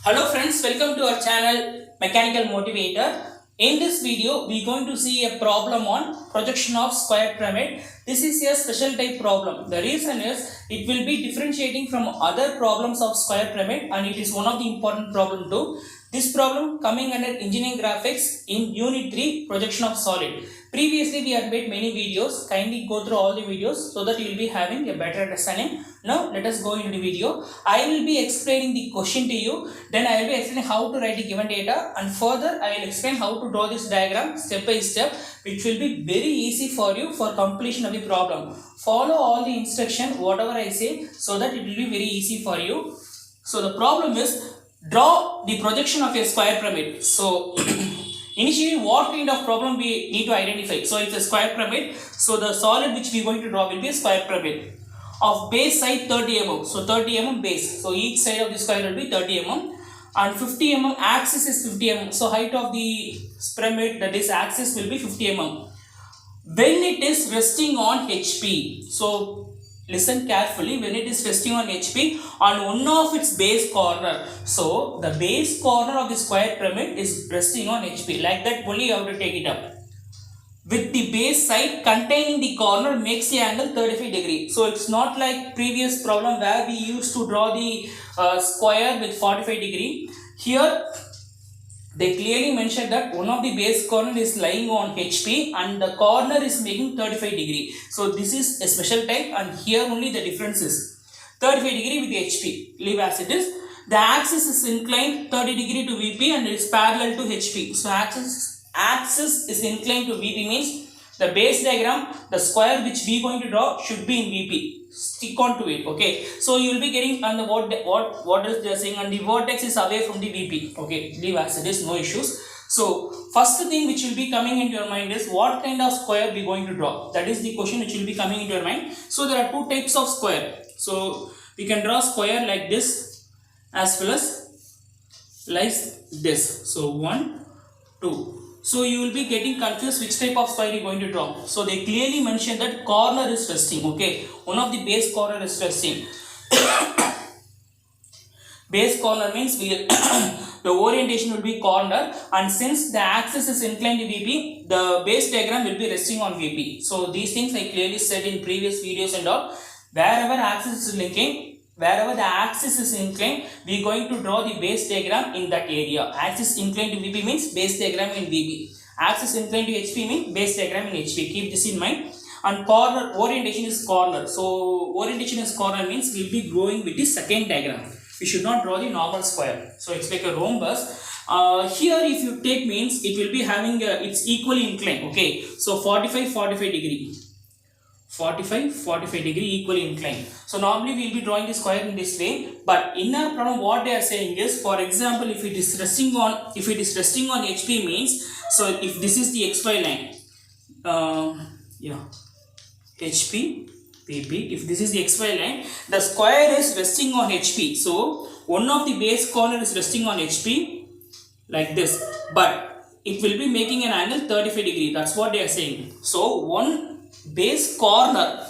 Hello friends, welcome to our channel Mechanical Motivator. In this video, we are going to see a problem on projection of square pyramid. This is a special type problem. The reason is it will be differentiating from other problems of square pyramid and it is one of the important problem too. This problem coming under engineering graphics in unit 3 projection of solid. Previously we had made many videos. Kindly go through all the videos so that you will be having a better understanding. Now let us go into the video. I will be explaining the question to you. Then I will be explaining how to write the given data and further I will explain how to draw this diagram step by step, which will be very easy for you for completion of the problem. Follow all the instruction whatever I say so that it will be very easy for you. So the problem is draw the projection of a square pyramid. So initially what kind of problem we need to identify. So it's a square pyramid. So the solid which we are going to draw will be a square pyramid of base side 30 mm. So 30 mm base. So each side of the square will be 30 mm and 50 mm axis is 50 mm. So height of the pyramid, that is axis, will be 50 mm. When it is resting on HP. So listen carefully, when it is resting on HP on one of its base corner. So the base corner of the square pyramid is resting on HP. Like that only you have to take it up. With the base side containing the corner makes the angle 35 degree. So it's not like previous problem where we used to draw the square with 45 degree. Here they clearly mentioned that one of the base corner is lying on HP and the corner is making 35 degree. So this is a special type and here only the difference is 35 degree with HP. Leave as it is. The axis is inclined 30 degree to VP and it is parallel to HP. So axis is inclined to VP means the base diagram, the square which we are going to draw should be in VP. Stick on to it. Okay. So you will be getting on the what is they are saying, and the vertex is away from the VP. Okay. Leave as it is, no issues. So first thing which will be coming into your mind is what kind of square we are going to draw. That is the question which will be coming into your mind. So there are two types of square. So we can draw square like this as well as like this. So 1, 2. So you will be getting confused which type of square you are going to draw. So they clearly mentioned that corner is resting. Okay, one of the base corner is resting. Base corner means the orientation will be corner, and since the axis is inclined to VP, the base diagram will be resting on VP. So these things I clearly said in previous videos and all. Wherever axis is linking, wherever the axis is inclined, we are going to draw the base diagram in that area. Axis inclined to VP means base diagram in VP. Axis inclined to HP means base diagram in HP. Keep this in mind. And corner orientation is corner. So orientation is corner means we will be going with the second diagram. We should not draw the normal square. So it's like a rhombus. Here if you take means it will be having it's equally inclined. Okay. So 45 degree. 45 degree equally inclined. So normally we will be drawing the square in this way, but in our problem what they are saying is, for example, if it is resting on HP means, so if this is the XY line, HP PP, if this is the XY line, the square is resting on HP. So one of the base corner is resting on HP like this, but it will be making an angle 35 degree. That's what they are saying. So one base corner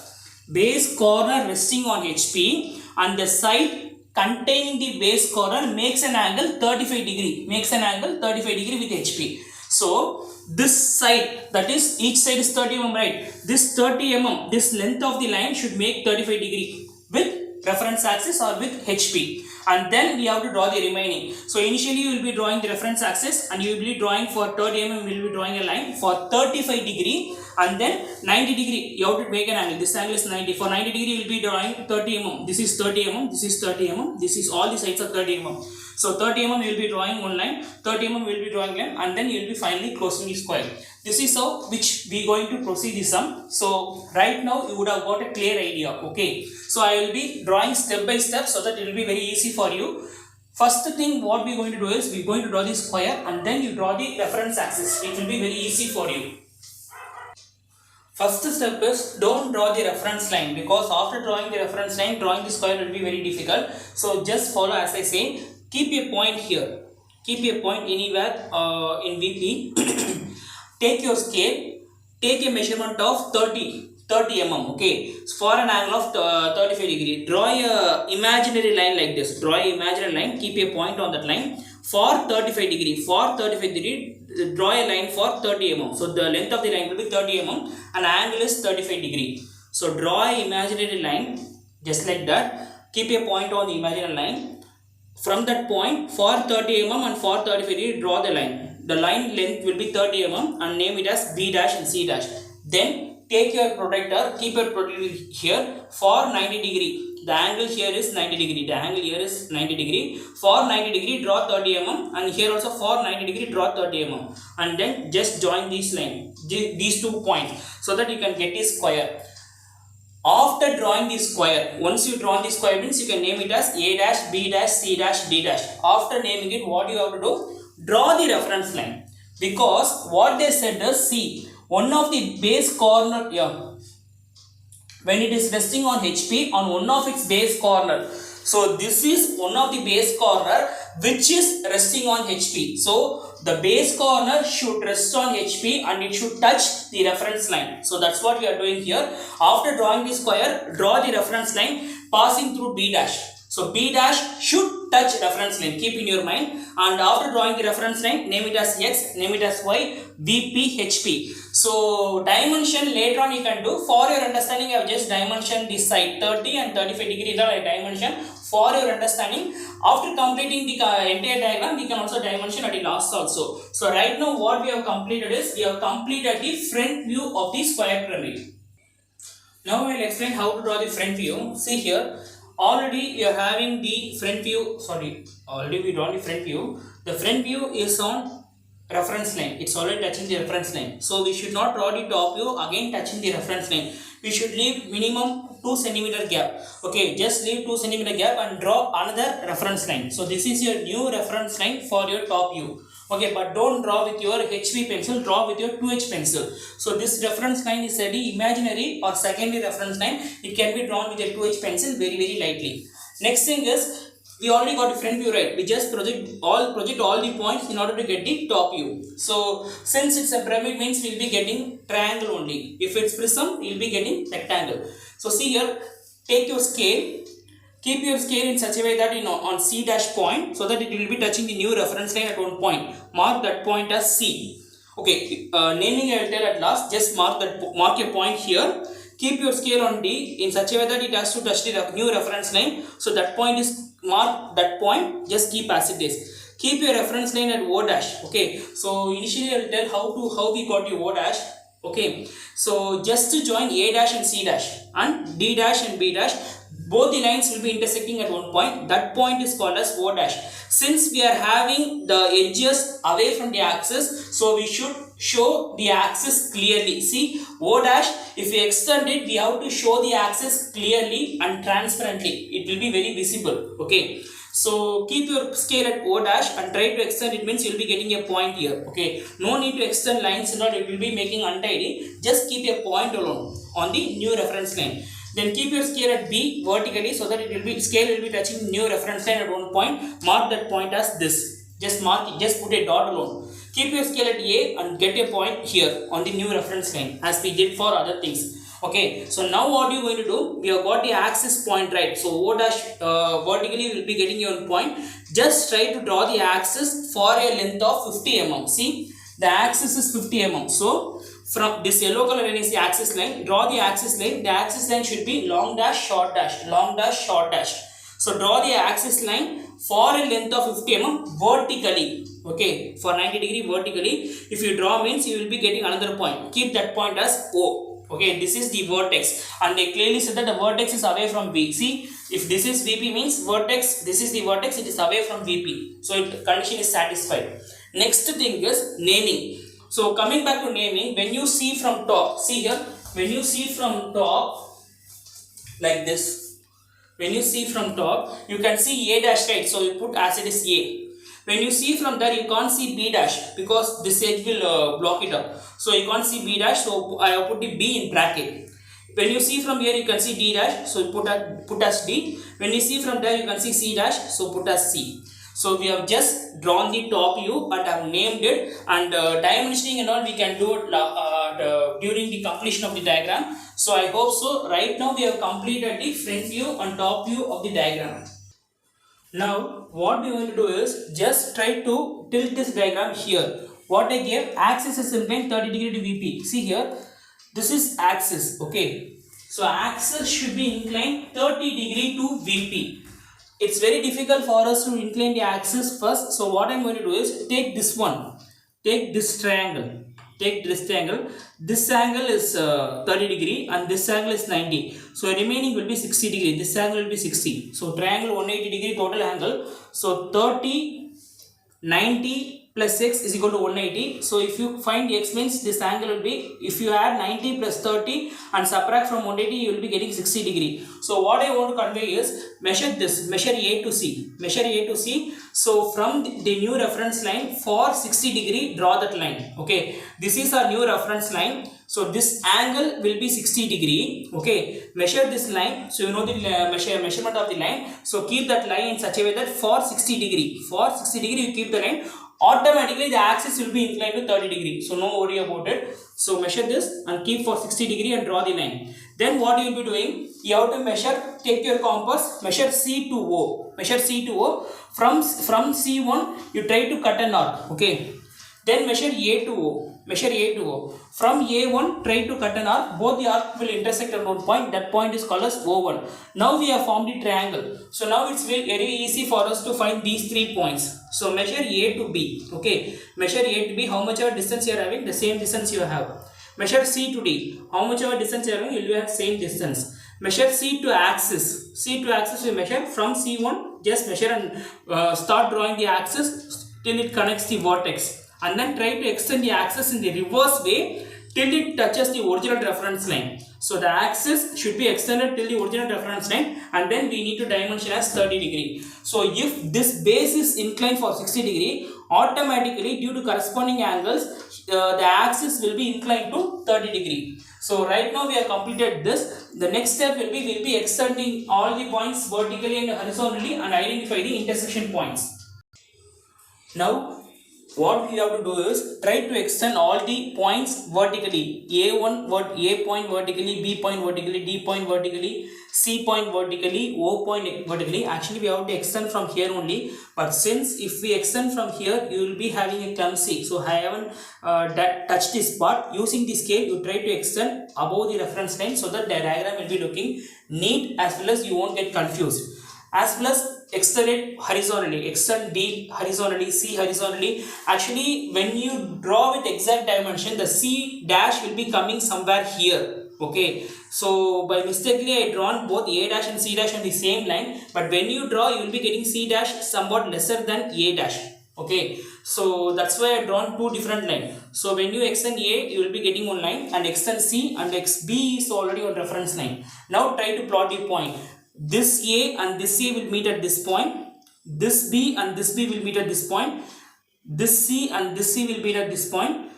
resting on HP and the side containing the base corner makes an angle 35 degree with HP. So this side, that is each side is 30 mm, right? This 30 mm, this length of the line should make 35 degree with reference axis or with HP, and then we have to draw the remaining. So initially you will be drawing the reference axis and you will be drawing for 30 mm, you will be drawing a line for 35 degree and then 90 degree you have to make an angle. This angle is 90. For 90 degree you will be drawing 30 mm. This is 30 mm, this is 30 mm, this is all the sides are 30 mm. So 30 mm you will be drawing one line, 30 mm will be drawing line, and then you will be finally closing the square. This is how which we are going to proceed the sum. So right now you would have got a clear idea. Okay. So I will be drawing step by step so that it will be very easy for you. First thing what we are going to do is we are going to draw the square and then you draw the reference axis. It will be very easy for you. First step is don't draw the reference line, because after drawing the reference line, drawing the square will be very difficult. So just follow as I say. Keep a point here. Keep a point anywhere in VP. Take your scale. Take a measurement of 30 30 mm. Okay, so for an angle of 35 degree, draw a imaginary line like this. Draw a imaginary line, keep a point on that line for 35 degree. For 35 degree, draw a line for 30 mm. So the length of the line will be 30 mm and angle is 35 degree. So draw a imaginary line just like that. Keep a point on the imaginary line. From that point, for 30 mm and for 35 degree, draw the line. The line length will be 30 mm and name it as B dash and C dash. Then take your protractor, keep your protractor here for 90 degree. The angle here is 90 degree. The angle here is 90 degree. For 90 degree, draw 30 mm and here also for 90 degree, draw 30 mm. And then just join these lines, these 2 points, so that you can get a square. After drawing the square, once you draw the square means you can name it as A dash, B dash, C dash, D dash. After naming it, what you have to do? Draw the reference line. Because what they said is, see, one of the base corner, when it is resting on HP on one of its base corner. So this is one of the base corner which is resting on HP. So the base corner should rest on HP and it should touch the reference line. So that's what we are doing here. After drawing the square, draw the reference line passing through B dash. So B dash should touch reference line. Keep in your mind. And after drawing the reference line, name it as X, name it as Y, VP, HP. So dimension later on you can do. For your understanding, I have just dimension this side 30 and 35 degree dimension. For your understanding, after completing the entire diagram, we can also dimension at the last also. So right now what we have completed is, we have completed the front view of the square pyramid. Now I will explain how to draw the front view. See here, already we are having the front view, already we draw the front view. The front view is on reference line. It's already touching the reference line. So we should not draw the top view again touching the reference line. We should leave minimum 2 cm gap. Okay, just leave 2 cm gap and draw another reference line. So this is your new reference line for your top view. Okay, but don't draw with your HB pencil, draw with your 2H pencil. So this reference line is a imaginary or secondary reference line. It can be drawn with a 2H pencil very lightly. Next thing is, we already got the front view, right? We just project all the points in order to get the top view. So since it's a pyramid means we'll be getting triangle only. If it's prism, we'll be getting rectangle. So see here, take your scale, keep your scale in such a way that on C dash point, so that it will be touching the new reference line at one point. Mark that point as C. Okay, naming I will tell at last. Just mark a point here. Keep your scale on D in such a way that it has to touch the new reference line. So that point is, mark that point, just keep as it is. Keep your reference line at O dash. Okay, so initially I will tell how we got the O dash. Okay, so just to join A dash and C dash and D dash and B dash, both the lines will be intersecting at one point. That point is called as O dash. Since we are having the edges away from the axis, so we should show the axis clearly. See, O dash, if we extend it, we have to show the axis clearly and transparently. It will be very visible. Okay, so keep your scale at O dash and try to extend it, means you will be getting a point here. Okay, no need to extend lines and all, it will be making untidy. Just keep a point alone on the new reference line. Then keep your scale at B vertically, so that scale will be touching new reference line at one point. Mark that point as this. Just mark it, just put a dot alone. Keep your scale at A and get a point here on the new reference line, as we did for other things. Okay, so now what you are going to do, we have got the axis point, right? So O dash vertically will be getting your point. Just try to draw the axis for a length of 50 mm. See, the axis is 50 mm. So from this yellow color line is the axis line. Draw the axis line. The axis line should be long dash, short dash, long dash, short dash. So draw the axis line for a length of 50 mm vertically. Okay, for 90 degree vertically. If you draw means you will be getting another point. Keep that point as O. Okay, this is the vertex, and they clearly said that the vertex is away from V. See, if this is VP means vertex, this is the vertex, it is away from VP. So condition is satisfied. Next thing is naming. So coming back to naming, when you see from top, see here, when you see from top like this, when you see from top, you can see A dash, right? So you put as it is A. When you see from there, you can't see B dash because this edge will block it up. So you can't see B dash, so I have put the B in bracket. When you see from here, you can see D dash, so put as D. When you see from there, you can see C dash, so put as C. So we have just drawn the top view, but I have named it, and dimensioning and all we can do it during the completion of the diagram. So I hope so. Right now we have completed the front view and top view of the diagram. Now what we are going to do is just try to tilt this diagram here. What I gave, axis is inclined 30 degree to VP. See here, this is axis, okay. So axis should be inclined 30 degree to VP. It's very difficult for us to incline the axis first. So what I'm going to do is take this one, take this triangle, this angle is 30 degree and this angle is 90, so remaining will be 60 degree, this angle will be 60, so triangle 180 degree total angle. So 30, 90 plus x is equal to 180. So if you find x means this angle will be, if you add 90 plus 30 and subtract from 180, you will be getting 60 degree. So what I want to convey is, measure this, measure A to C, measure A to C. So from the new reference line for 60 degree, draw that line, okay. This is our new reference line. So this angle will be 60 degree, okay. Measure this line, so you know the measurement of the line. So keep that line in such a way that for 60 degree, you keep the line, automatically the axis will be inclined to 30 degree, so no worry about it. So measure this and keep for 60 degree and draw the line. Then what you will be doing, you have to measure, take your compass, measure C to O, measure C to O. From C1 you try to cut an arc, okay. Then measure A to O, measure A to O. From A1 try to cut an arc, both the arc will intersect at one point, that point is called as O1. Now we have formed the triangle. So now it's very easy for us to find these 3 points. So measure A to B, okay. Measure A to B, how much of distance you are having, the same distance you have. Measure C to D, how much of distance you are having, you will have same distance. Measure C to axis, C to axis we measure from C1, just measure and start drawing the axis till it connects the vertex. And then try to extend the axis in the reverse way till it touches the original reference line. So the axis should be extended till the original reference line, and then we need to dimension as 30 degree. So if this base is inclined for 60 degree, automatically due to corresponding angles, the axis will be inclined to 30 degree. So right now we have completed this. The next step will be, we'll be extending all the points vertically and horizontally and identify the intersection points. Now what we have to do is try to extend all the points vertically. A point vertically, B point vertically, D point vertically, C point vertically, O point vertically. Actually we have to extend from here only, but since if we extend from here, you will be having a clumsy. So I haven't touched this part. Using the scale, you try to extend above the reference line so that the diagram will be looking neat, as well as you won't get confused. As well as extend it horizontally, extend D horizontally, C horizontally. Actually when you draw with exact dimension, the C dash will be coming somewhere here, okay. So by mistakenly I drawn both A dash and C dash on the same line, but when you draw you will be getting C dash somewhat lesser than A dash, okay. So that's why I drawn two different lines. So when you extend A, you will be getting one line, and extend C, and B is already on reference line. Now try to plot the point. This A and this A will meet at this point, this B and this B will meet at this point, this C and this C will meet at this point,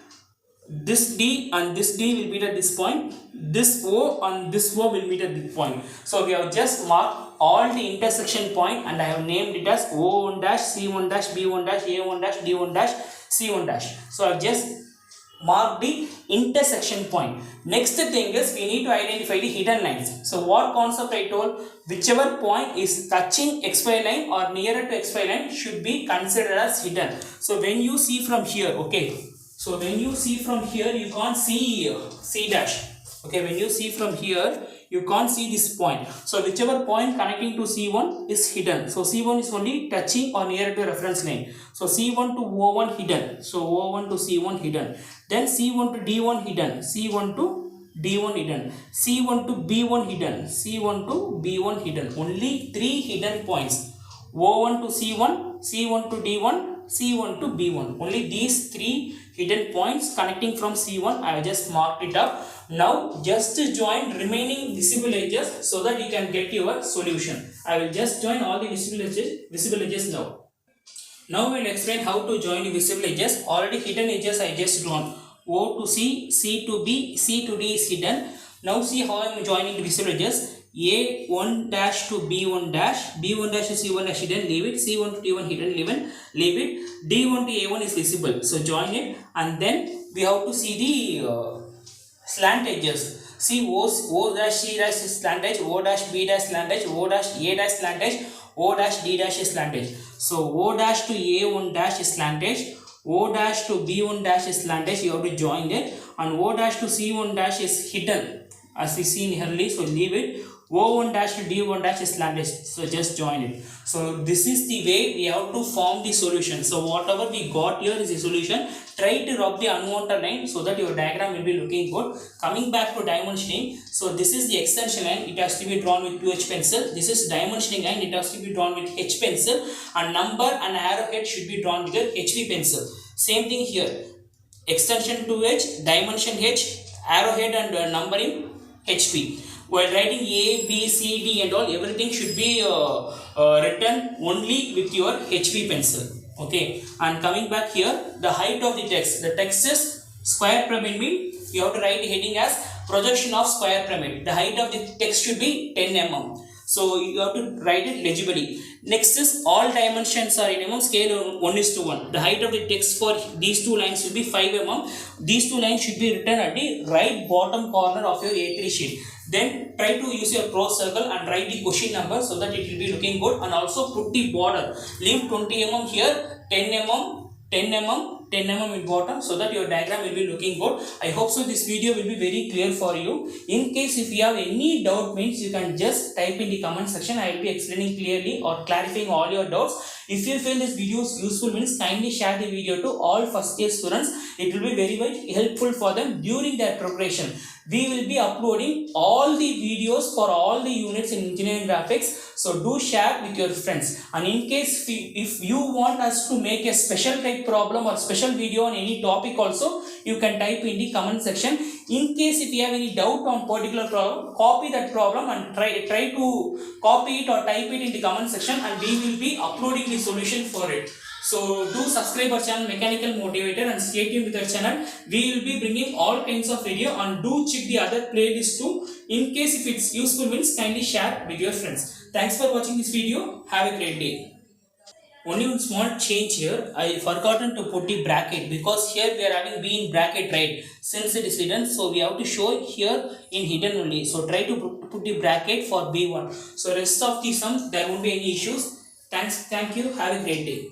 this D and this D will meet at this point, this O and this O will meet at this point. So we have just marked all the intersection point, and I have named it as O1 dash, C1 dash, B1 dash, A1 dash, D1 dash, C1 dash. So I have just mark the intersection point. Next thing is, we need to identify the hidden lines. So what concept I told, whichever point is touching XY line or nearer to XY line should be considered as hidden. So when you see from here, okay, so when you see from here, you can't see C dash, okay, when you see from here, you can't see this point. So whichever point connecting to C1 is hidden. So C1 is only touching or near to reference line. So C1 to O1 hidden. So O1 to C1 hidden. Then C1 to D1 hidden. C1 to D1 hidden. C1 to B1 hidden. C1 to B1 hidden. Only 3 hidden points. O1 to C1, C1 to D1, C1 to B1. Only these 3 hidden points connecting from C1. I have just marked it up. Now just join remaining visible edges so that you can get your solution. I will just join all the visible edges now. Now we will explain how to join the visible edges. Already hidden edges I just drawn. O to C, C to B, C to D is hidden. Now see how I am joining the visible edges. A1 dash to B1 dash, B1 dash to C1 dash hidden, leave it, C1 to D1 hidden, leave it, D1 to A1 is visible, so join it, and then we have to see the slant edges. See O dash C dash is slant edge, O dash B dash slant edge, O dash A dash slant edge, O dash D dash is slant edge. So O dash to A1 dash is slant edge, O dash to B1 dash is slant edge, you have to join it, and O dash to C1 dash is hidden as we seen earlier, so leave it. O1 dash to D1 dash is slant edge, so just join it. So this is the way we have to form the solution. So whatever we got here is the solution. Try to rub the unwanted line so that your diagram will be looking good. Coming back to dimensioning, so this is the extension line, it has to be drawn with 2H pencil. This is dimensioning line, it has to be drawn with H pencil, and number and arrowhead should be drawn with your HV pencil. Same thing here, extension 2H, dimension H, arrowhead and numbering HP. While writing A, B, C, D and all, everything should be written only with your HV pencil. Okay, and coming back here, the height of the text is square pyramid, mean you have to write the heading as projection of square pyramid. The height of the text should be 10 mm. So you have to write it legibly. Next is all dimensions are in mm, scale 1:1. The height of the text for these two lines will be 5 mm. These two lines should be written at the right bottom corner of your A3 sheet. Then try to use your cross circle and write the question number so that it will be looking good, and also put the border. Leave 20 mm here, 10 mm, 10 mm, 10 mm in bottom, so that your diagram will be looking good. I hope so this video will be very clear for you. In case if you have any doubt, means you can just type in the comment section. I will be explaining clearly or clarifying all your doubts. If you feel this video is useful, means kindly share the video to all first year students. It will be very helpful for them during their progression. We will be uploading all the videos for all the units in engineering graphics, so do share with your friends. And in case if you want us to make a special type problem or special video on any topic also, you can type in the comment section. In case if you have any doubt on particular problem, copy that problem and try to copy it or type it in the comment section, and we will be uploading the solution for it. So do subscribe our channel Mechanical Motivator and stay tuned with our channel. We will be bringing all kinds of video, and do check the other playlist too. In case if it's useful, means kindly share with your friends. Thanks for watching this video. Have a great day. Only one small change here. I forgotten to put the bracket, because here we are having B in bracket, right? Since it is hidden, so we have to show here in hidden only. So try to put the bracket for B1. So rest of the sums there won't be any issues. Thank you. Have a great day.